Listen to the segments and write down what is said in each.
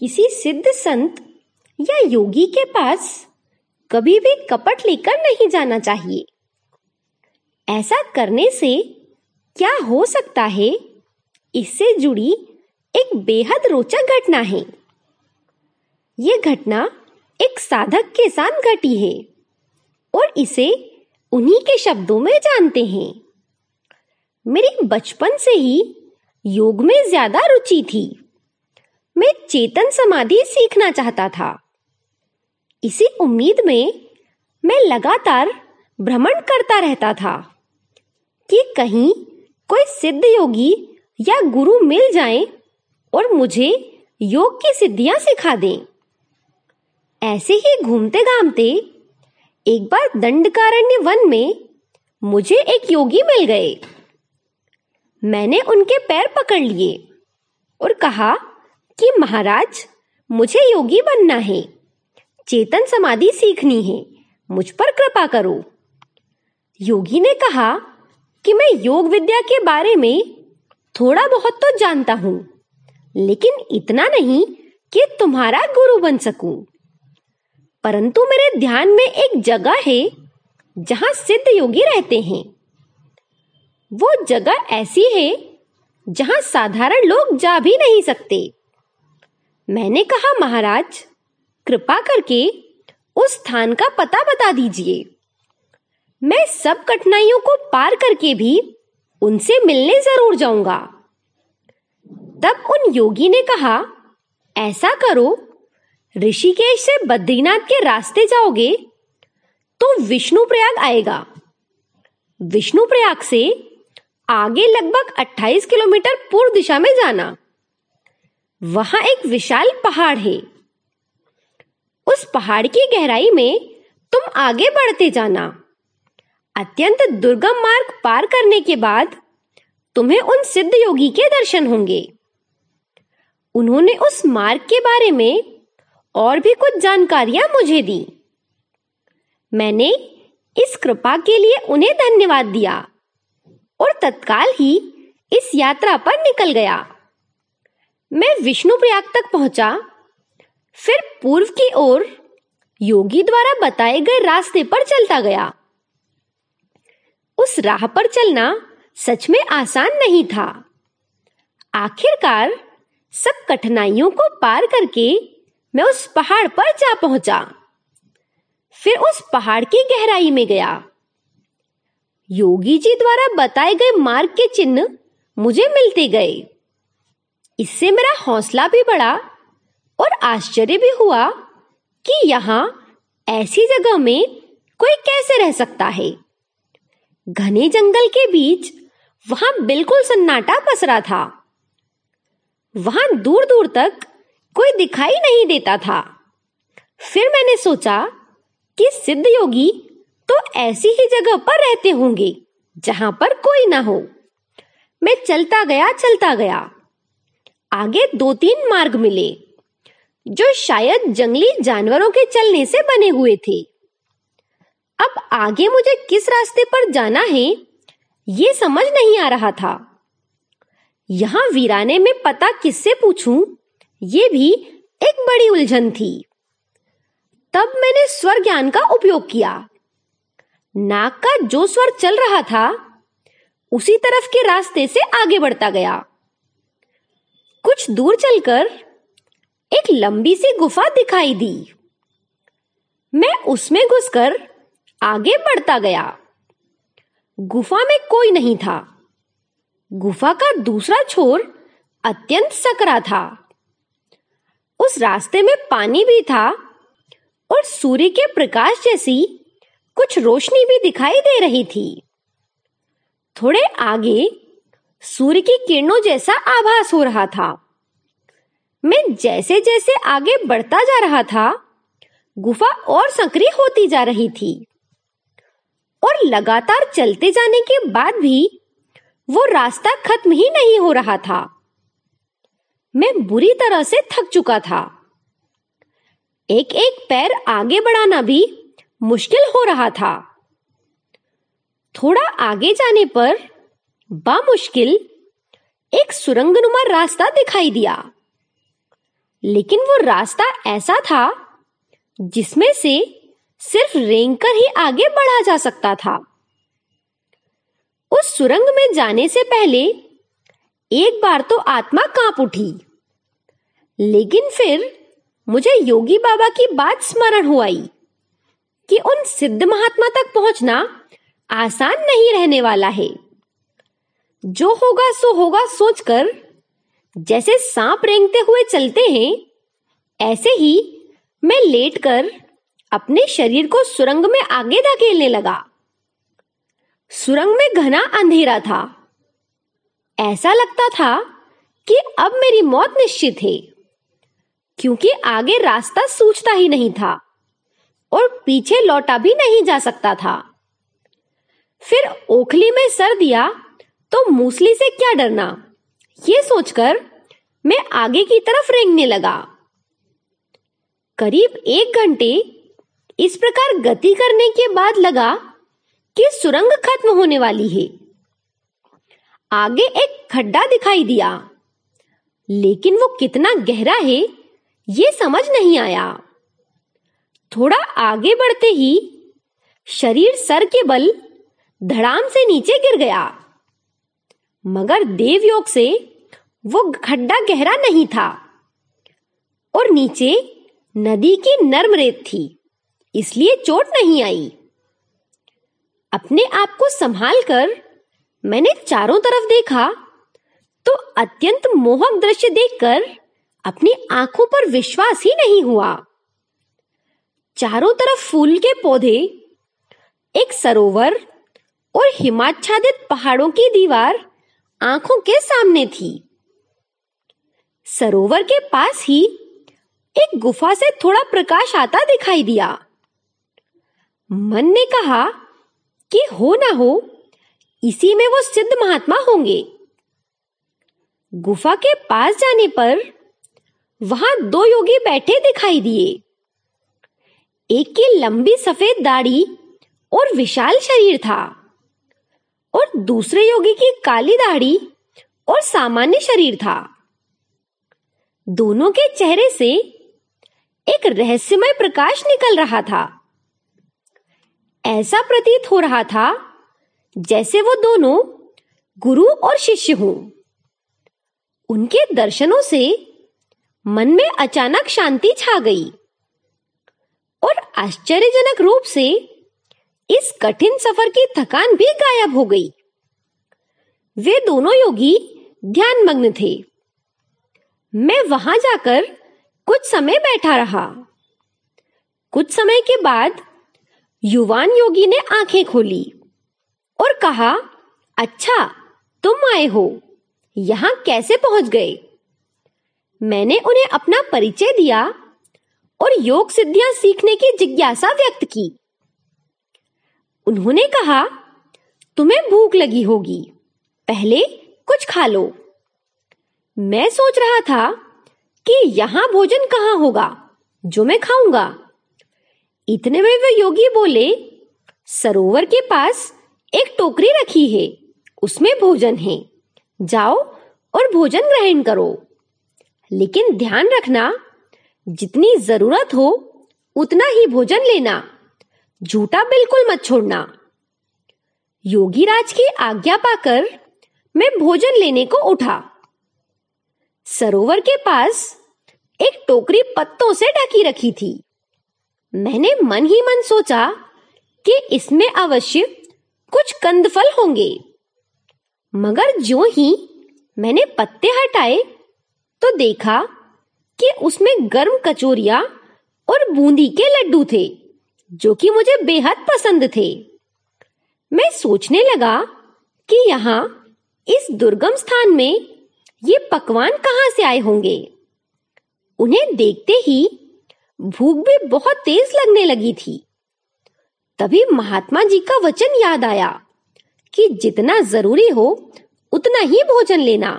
किसी सिद्ध संत या योगी के पास कभी भी कपट लेकर नहीं जाना चाहिए। ऐसा करने से क्या हो सकता है, इससे जुड़ी एक बेहद रोचक घटना है। यह घटना एक साधक के साथ घटी है और इसे उन्हीं के शब्दों में जानते हैं। मेरी बचपन से ही योग में ज्यादा रुचि थी। मैं चेतन समाधि सीखना चाहता था। इसी उम्मीद में मैं लगातार भ्रमण करता रहता था कि कहीं कोई सिद्ध योगी या गुरु मिल जाए और मुझे योग की सिद्धियां सिखा दें। ऐसे ही घूमते घामते एक बार दंडकारण्य वन में मुझे एक योगी मिल गए। मैंने उनके पैर पकड़ लिए और कहा कि महाराज, मुझे योगी बनना है, चेतन समाधि सीखनी है, मुझ पर कृपा करो। योगी ने कहा कि मैं योग विद्या के बारे में थोड़ा बहुत तो जानता हूं, लेकिन इतना नहीं कि तुम्हारा गुरु बन सकूं। परंतु मेरे ध्यान में एक जगह है जहां सिद्ध योगी रहते हैं। वो जगह ऐसी है जहां साधारण लोग जा भी नहीं सकते। मैंने कहा, महाराज, कृपा करके उस स्थान का पता बता दीजिए। मैं सब कठिनाइयों को पार करके भी उनसे मिलने जरूर जाऊंगा। तब उन योगी ने कहा, ऐसा करो, ऋषिकेश से बद्रीनाथ के रास्ते जाओगे तो विष्णुप्रयाग आएगा। विष्णुप्रयाग से आगे लगभग 28 किलोमीटर पूर्व दिशा में जाना। वहां एक विशाल पहाड़ है। उस पहाड़ की गहराई में तुम आगे बढ़ते जाना। अत्यंत दुर्गम मार्ग पार करने के बाद तुम्हें उन सिद्ध योगी के दर्शन होंगे। उन्होंने उस मार्ग के बारे में और भी कुछ जानकारियां मुझे दी। मैंने इस कृपा के लिए उन्हें धन्यवाद दिया और तत्काल ही इस यात्रा पर निकल गया। मैं विष्णुप्रयाग तक पहुंचा, फिर पूर्व की ओर योगी द्वारा बताए गए रास्ते पर चलता गया। उस राह पर चलना सच में आसान नहीं था। आखिरकार सब कठिनाइयों को पार करके मैं उस पहाड़ पर जा पहुंचा। फिर उस पहाड़ की गहराई में गया। योगी जी द्वारा बताए गए मार्ग के चिन्ह मुझे मिलते गए। इससे मेरा हौसला भी बढ़ा और आश्चर्य भी हुआ कि यहाँ ऐसी जगह में कोई कैसे रह सकता है। घने जंगल के बीच वहां बिल्कुल सन्नाटा पसरा था। वहां दूर दूर तक कोई दिखाई नहीं देता था। फिर मैंने सोचा कि सिद्ध योगी तो ऐसी ही जगह पर रहते होंगे जहां पर कोई ना हो। मैं चलता गया। आगे 2-3 मार्ग मिले जो शायद जंगली जानवरों के चलने से बने हुए थे। अब आगे मुझे किस रास्ते पर जाना है, ये समझ नहीं आ रहा था। यहां वीराने में पता किससे पूछूं, ये भी एक बड़ी उलझन थी। तब मैंने स्वर ज्ञान का उपयोग किया। नाक का जो स्वर चल रहा था, उसी तरफ के रास्ते से आगे बढ़ता गया। कुछ दूर चलकर एक लंबी सी गुफा दिखाई दी। मैं उसमें घुसकर आगे बढ़ता गया। गुफा में कोई नहीं था। गुफा का दूसरा छोर अत्यंत सकरा था। उस रास्ते में पानी भी था और सूर्य के प्रकाश जैसी कुछ रोशनी भी दिखाई दे रही थी। थोड़े आगे सूर्य की किरणों जैसा आभास हो रहा था। मैं जैसे जैसे आगे बढ़ता जा रहा था, गुफा और सक्रिय होती जा रही थी और लगातार चलते जाने के बाद भी वो रास्ता खत्म ही नहीं हो रहा था। मैं बुरी तरह से थक चुका था। एक एक पैर आगे बढ़ाना भी मुश्किल हो रहा था। थोड़ा आगे जाने पर बामुश्किल एक सुरंगनुमा रास्ता दिखाई दिया। लेकिन वो रास्ता ऐसा था जिसमें से सिर्फ रेंगकर ही आगे बढ़ा जा सकता था। उस सुरंग में जाने से पहले एक बार तो आत्मा कांप उठी, लेकिन फिर मुझे योगी बाबा की बात स्मरण हो आई कि उन सिद्ध महात्मा तक पहुंचना आसान नहीं रहने वाला है। जो होगा सो होगा सोचकर जैसे सांप रेंगते हुए चलते हैं, ऐसे ही मैं लेटकर अपने शरीर को सुरंग में आगे धकेलने लगा। सुरंग में घना अंधेरा था। ऐसा लगता था कि अब मेरी मौत निश्चित है, क्योंकि आगे रास्ता सूझता ही नहीं था और पीछे लौटा भी नहीं जा सकता था। फिर ओखली में सर दिया तो मूसली से क्या डरना, ये सोचकर मैं आगे की तरफ रेंगने लगा। करीब 1 घंटे इस प्रकार गति करने के बाद लगा कि सुरंग खत्म होने वाली है। आगे एक खड्डा दिखाई दिया, लेकिन वो कितना गहरा है ये समझ नहीं आया। थोड़ा आगे बढ़ते ही शरीर सर के बल धड़ाम से नीचे गिर गया, मगर देवयोग से वो खड्डा गहरा नहीं था और नीचे नदी की नर्म रेत थी, इसलिए चोट नहीं आई। अपने आप को संभालकर मैंने चारों तरफ देखा तो अत्यंत मोहक दृश्य देखकर अपनी आंखों पर विश्वास ही नहीं हुआ। चारों तरफ फूल के पौधे, एक सरोवर और हिमाच्छादित पहाड़ों की दीवार आंखों के सामने थी। सरोवर के पास ही एक गुफा से थोड़ा प्रकाश आता दिखाई दिया। मन ने कहा कि हो ना हो इसी में वो सिद्ध महात्मा होंगे। गुफा के पास जाने पर वहां 2 योगी बैठे दिखाई दिए। एक की लंबी सफेद दाढ़ी और विशाल शरीर था और दूसरे योगी की काली दाढ़ी और सामान्य शरीर था। दोनों के चेहरे से एक रहस्यमय प्रकाश निकल रहा था। ऐसा प्रतीत हो रहा था जैसे वो दोनों गुरु और शिष्य हों। उनके दर्शनों से मन में अचानक शांति छा गई और आश्चर्यजनक रूप से इस कठिन सफर की थकान भी गायब हो गई। वे दोनों योगी ध्यानमग्न थे। मैं वहां जाकर कुछ समय बैठा रहा। कुछ समय के बाद युवान योगी ने आंखें खोली और कहा, अच्छा तुम आए हो, यहां कैसे पहुंच गए? मैंने उन्हें अपना परिचय दिया और योग सिद्धियां सीखने की जिज्ञासा व्यक्त की। उन्होंने कहा, तुम्हें भूख लगी होगी, पहले कुछ खा लो। मैं सोच रहा था कि यहां भोजन कहां होगा जो मैं खाऊंगा। इतने में वे योगी बोले, सरोवर के पास एक टोकरी रखी है, उसमें भोजन है, जाओ और भोजन ग्रहण करो। लेकिन ध्यान रखना, जितनी जरूरत हो उतना ही भोजन लेना, झूठा बिल्कुल मत छोड़ना। योगीराज की आज्ञा पाकर मैं भोजन लेने को उठा। सरोवर के पास एक टोकरी पत्तों से ढकी रखी थी। मैंने मन ही मन सोचा कि इसमें अवश्य कुछ कंदफल होंगे, मगर ज्यों ही मैंने पत्ते हटाए तो देखा कि उसमें गर्म कचौरियां और बूंदी के लड्डू थे, जो कि मुझे बेहद पसंद थे। मैं सोचने लगा कि यहाँ इस दुर्गम स्थान में ये पकवान कहां से आए होंगे। उन्हें देखते ही भूख भी बहुत तेज लगने लगी थी। तभी महात्मा जी का वचन याद आया कि जितना जरूरी हो उतना ही भोजन लेना।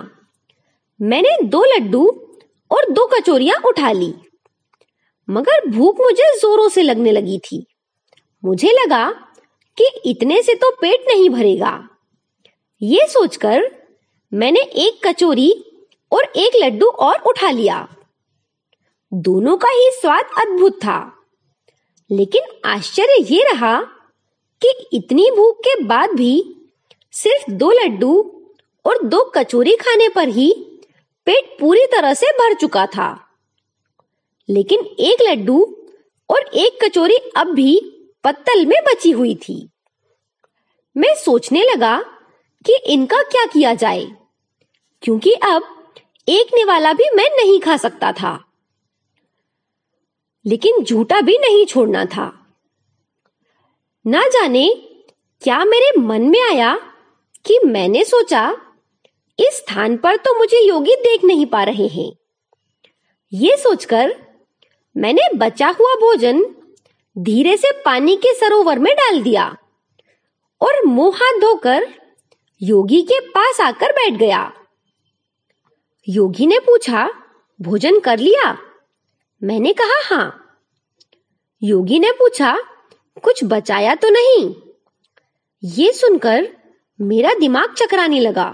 मैंने 2 लड्डू और 2 कचौरियां उठा ली, मगर भूख मुझे जोरों से लगने लगी थी। मुझे लगा कि इतने से तो पेट नहीं भरेगा। ये सोचकर मैंने 1 कचौरी और 1 लड्डू और उठा लिया। दोनों का ही स्वाद अद्भुत था। लेकिन आश्चर्य ये रहा कि इतनी भूख के बाद भी सिर्फ 2 लड्डू और 2 कचौरी खाने पर ही पेट पूरी तरह से भर चुका था। लेकिन 1 लड्डू और 1 कचौरी अब भी पत्तल में बची हुई थी। मैं सोचने लगा कि इनका क्या किया जाए, क्योंकि अब एक निवाला भी मैं नहीं खा सकता था। लेकिन झूठा भी नहीं छोड़ना था। ना जाने क्या मेरे मन में आया कि मैंने सोचा, इस स्थान पर तो मुझे योगी देख नहीं पा रहे हैं। ये सोचकर मैंने बचा हुआ भोजन धीरे से पानी के सरोवर में डाल दिया और मुंह हाथ धोकर योगी के पास आकर बैठ गया। योगी ने पूछा, भोजन कर लिया? मैंने कहा हां। योगी ने पूछा, कुछ बचाया तो नहीं? ये सुनकर मेरा दिमाग चकराने लगा।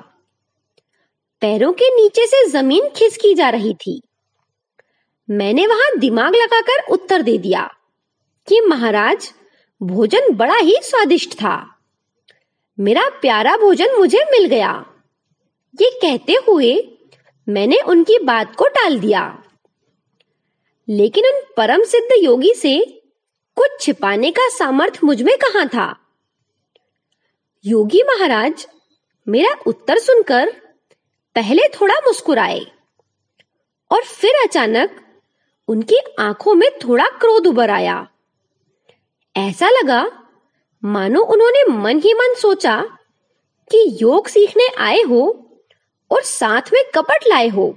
पैरों के नीचे से जमीन खिसकी जा रही थी। मैंने वहां दिमाग लगाकर उत्तर दे दिया कि महाराज, भोजन बड़ा ही स्वादिष्ट था। मेरा प्यारा भोजन मुझे मिल गया। ये कहते हुए मैंने उनकी बात को टाल दिया। लेकिन उन परम सिद्ध योगी से कुछ छिपाने का सामर्थ्य मुझ में कहां था। योगी महाराज मेरा उत्तर सुनकर पहले थोड़ा मुस्कुराए और फिर अचानक उनकी आंखों में थोड़ा क्रोध उभर आया। ऐसा लगा मानो उन्होंने मन ही मन सोचा कि योग सीखने आए हो और साथ में कपट लाए हो।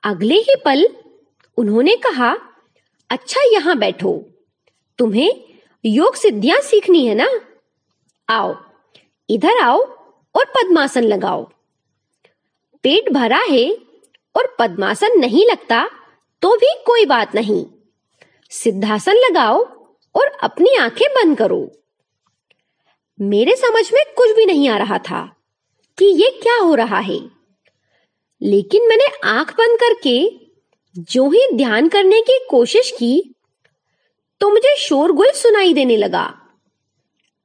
अगले ही पल उन्होंने कहा, अच्छा यहां बैठो, तुम्हें योग सिद्धियां सीखनी है ना? आओ, इधर आओ और पद्मासन लगाओ। पेट भरा है और पद्मासन नहीं लगता तो भी कोई बात नहीं, सिद्धासन लगाओ और अपनी आंखें बंद करो। मेरे समझ में कुछ भी नहीं आ रहा था कि ये क्या हो रहा है, लेकिन मैंने आंख बंद करके जो ही ध्यान करने की कोशिश की तो मुझे शोरगुल सुनाई देने लगा।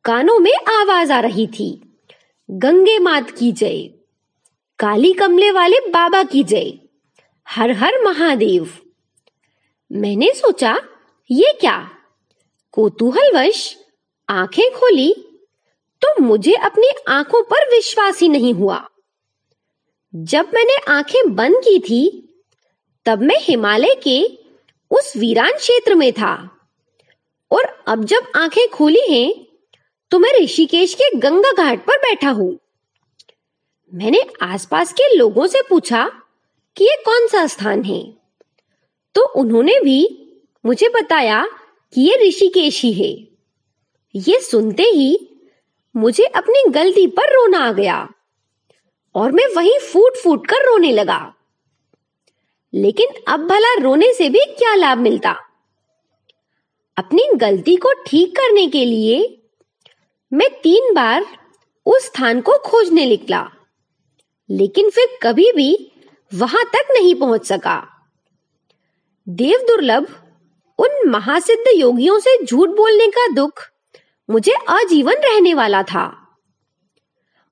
कानों में आवाज आ रही थी, गंगे मात की जय, काली कमले वाले बाबा की जय, हर हर महादेव। मैंने सोचा, ये क्या? कौतूहलवश आंखें खोली तो मुझे अपनी आंखों पर विश्वास ही नहीं हुआ। जब मैंने आंखें बंद की थी तब मैं हिमालय के उस वीरान क्षेत्र में था, और अब जब आंखें खोली हैं तो मैं ऋषिकेश के गंगा घाट पर बैठा हूं। मैंने आसपास के लोगों से पूछा कि ये कौन सा स्थान है, तो उन्होंने भी मुझे बताया कि ये ऋषिकेश ही है। ये सुनते ही मुझे अपनी गलती पर रोना आ गया और मैं वहीं फूट फूट कर रोने लगा। लेकिन अब भला रोने से भी क्या लाभ मिलता? अपनी गलती को ठीक करने के लिए मैं 3 बार उस स्थान को खोजने निकला, लेकिन फिर कभी भी वहां तक नहीं पहुंच सका। देव दुर्लभ उन महासिद्ध योगियों से झूठ बोलने का दुख मुझे आजीवन रहने वाला था।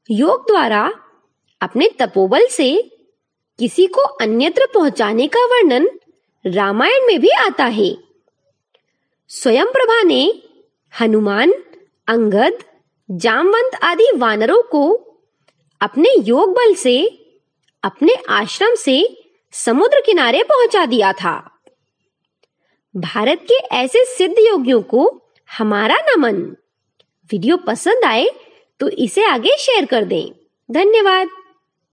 योग द्वारा अपने तपोबल से किसी को अन्यत्र पहुंचाने का वर्णन रामायण में भी आता है। स्वयंप्रभा ने हनुमान, अंगद, जामवंत आदि वानरों को अपने योग बल से अपने आश्रम से समुद्र किनारे पहुंचा दिया था। भारत के ऐसे सिद्ध योगियों को हमारा नमन। वीडियो पसंद आए तो इसे आगे शेयर कर दें। धन्यवाद।